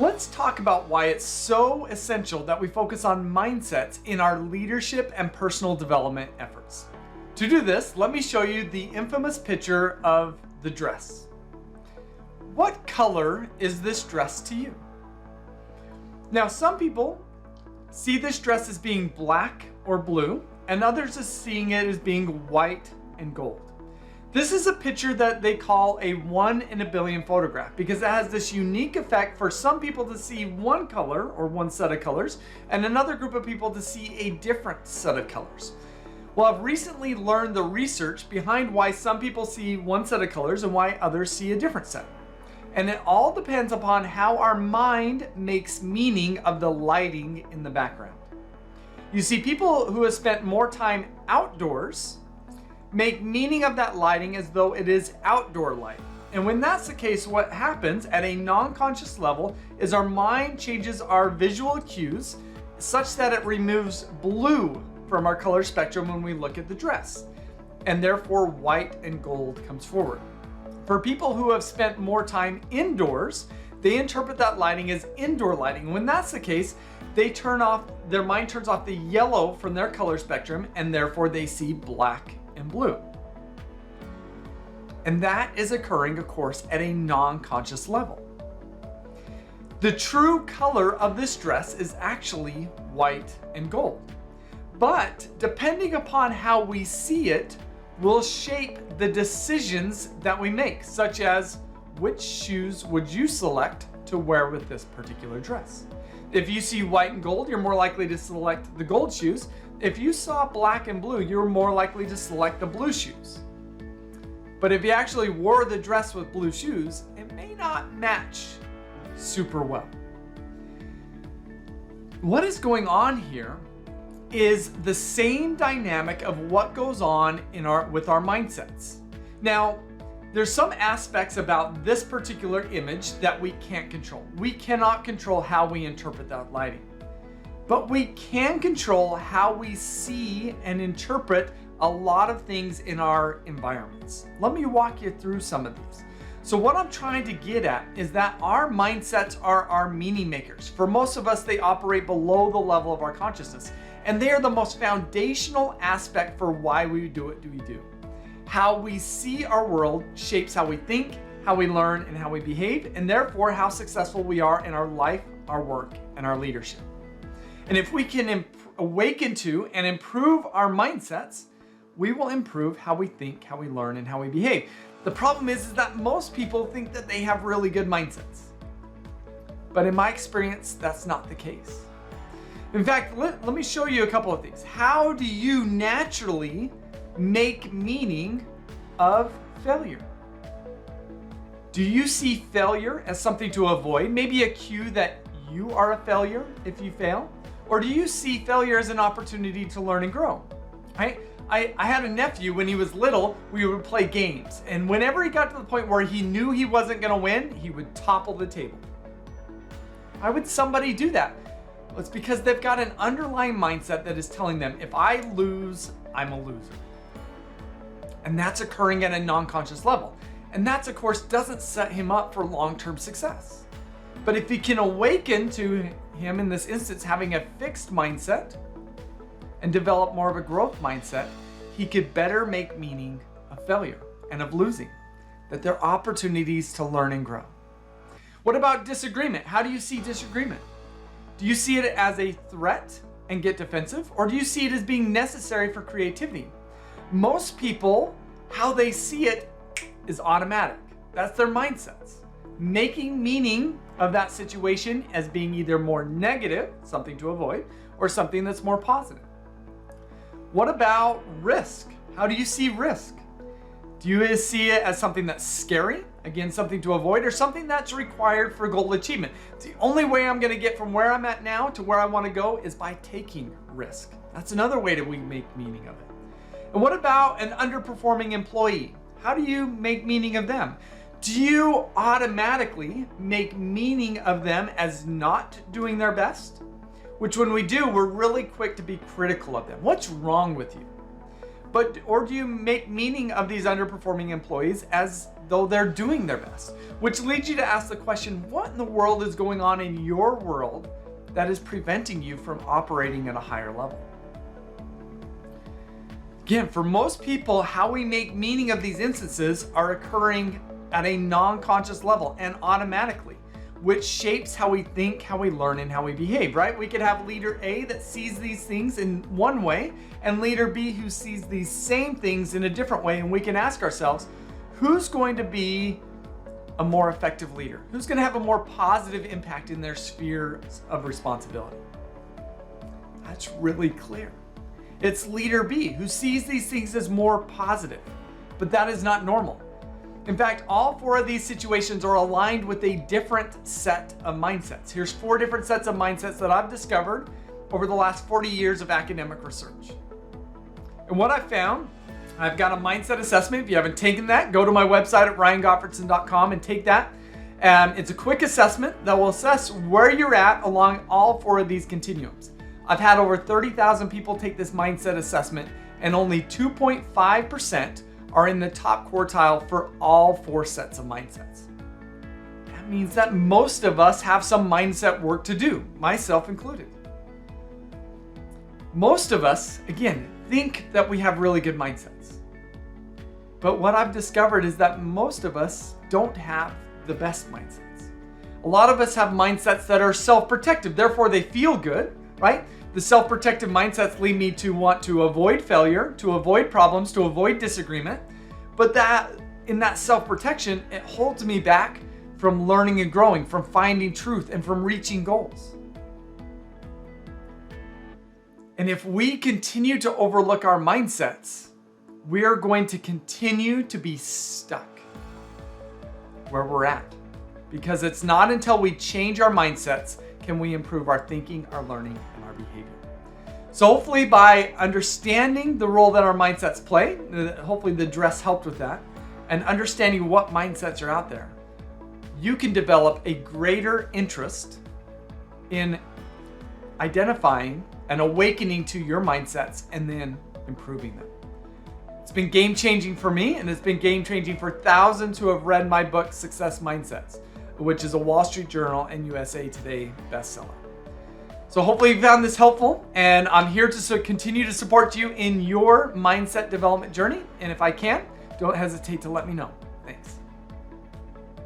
Let's talk about why it's so essential that we focus on mindsets in our leadership and personal development efforts. To do this, let me show you the infamous picture of the dress. What color is this dress to you? Now, some people see this dress as being black or blue, and others as seeing it as being white and gold. This is a picture that they call a 1 in a billion photograph because it has this unique effect for some people to see one color or one set of colors and another group of people to see a different set of colors. Well, I've recently learned the research behind why some people see one set of colors and why others see a different set. And it all depends upon how our mind makes meaning of the lighting in the background. You see, people who have spent more time outdoors make meaning of that lighting as though it is outdoor light. And when that's the case, what happens at a non-conscious level is our mind changes our visual cues such that it removes blue from our color spectrum when we look at the dress. And therefore white and gold comes forward. For people who have spent more time indoors, they interpret that lighting as indoor lighting. When that's the case, their mind turns off the yellow from their color spectrum, and therefore they see black and blue. And that is occurring, of course, at a non-conscious level. The true color of this dress is actually white and gold. But depending upon how we see it, will shape the decisions that we make, such as which shoes would you select to wear with this particular dress. If you see white and gold, you're more likely to select the gold shoes. If you saw black and blue, you're more likely to select the blue shoes. But if you actually wore the dress with blue shoes, it may not match super well. What is going on here is the same dynamic of what goes on with our mindsets. Now, there's some aspects about this particular image that we can't control. We cannot control how we interpret that lighting. But we can control how we see and interpret a lot of things in our environments. Let me walk you through some of these. So what I'm trying to get at is that our mindsets are our meaning makers. For most of us, they operate below the level of our consciousness, and they are the most foundational aspect for why we do what we do. How we see our world shapes how we think, how we learn, and how we behave, and therefore how successful we are in our life, our work, and our leadership. And if we can awaken to and improve our mindsets, we will improve how we think, how we learn, and how we behave. The problem is that most people think that they have really good mindsets. But in my experience, that's not the case. In fact, let me show you a couple of things. How do you naturally make meaning of failure? Do you see failure as something to avoid? Maybe a cue that you are a failure if you fail? Or do you see failure as an opportunity to learn and grow? Right? I had a nephew when he was little, we would play games. And whenever he got to the point where he knew he wasn't gonna win, he would topple the table. Why would somebody do that? Well, it's because they've got an underlying mindset that is telling them, if I lose, I'm a loser. And that's occurring at a non-conscious level. And that, of course, doesn't set him up for long-term success. But if he can awaken to him, in this instance, having a fixed mindset and develop more of a growth mindset, he could better make meaning of failure and of losing, that there are opportunities to learn and grow. What about disagreement? How do you see disagreement? Do you see it as a threat and get defensive? Or do you see it as being necessary for creativity? Most people, how they see it is automatic. That's their mindsets. Making meaning of that situation as being either more negative, something to avoid, or something that's more positive. What about risk? How do you see risk? Do you see it as something that's scary? Again, something to avoid, or something that's required for goal achievement? The only way I'm gonna get from where I'm at now to where I wanna go is by taking risk. That's another way that we make meaning of it. And what about an underperforming employee? How do you make meaning of them? Do you automatically make meaning of them as not doing their best? Which when we do, we're really quick to be critical of them. What's wrong with you? Or do you make meaning of these underperforming employees as though they're doing their best. Which leads you to ask the question, what in the world is going on in your world that is preventing you from operating at a higher level? Again, for most people, how we make meaning of these instances are occurring at a non-conscious level and automatically, which shapes how we think, how we learn, and how we behave, right? We could have leader A that sees these things in one way and leader B who sees these same things in a different way, and we can ask ourselves, who's going to be a more effective leader? Who's going to have a more positive impact in their sphere of responsibility? That's really clear. It's leader B who sees these things as more positive, but that is not normal. In fact, all 4 of these situations are aligned with a different set of mindsets. Here's 4 different sets of mindsets that I've discovered over the last 40 years of academic research. And what I've found, I've got a mindset assessment. If you haven't taken that, go to my website at ryangottfredson.com and take that. It's a quick assessment that will assess where you're at along all 4 of these continuums. I've had over 30,000 people take this mindset assessment, and only 2.5% are in the top quartile for all 4 sets of mindsets. That means that most of us have some mindset work to do, myself included. Most of us, again, think that we have really good mindsets. But what I've discovered is that most of us don't have the best mindsets. A lot of us have mindsets that are self-protective, therefore they feel good, right? The self-protective mindsets lead me to want to avoid failure, to avoid problems, to avoid disagreement. But that in that self-protection, it holds me back from learning and growing, from finding truth, and from reaching goals. And if we continue to overlook our mindsets, we are going to continue to be stuck where we're at. Because it's not until we change our mindsets can we improve our thinking, our learning, and our behavior. So hopefully by understanding the role that our mindsets play, hopefully the dress helped with that, and understanding what mindsets are out there, you can develop a greater interest in identifying and awakening to your mindsets and then improving them. It's been game-changing for me, and it's been game-changing for thousands who have read my book, Success Mindsets, which is a Wall Street Journal and USA Today bestseller. So hopefully you found this helpful, and I'm here to continue to support you in your mindset development journey. And if I can, don't hesitate to let me know. Thanks.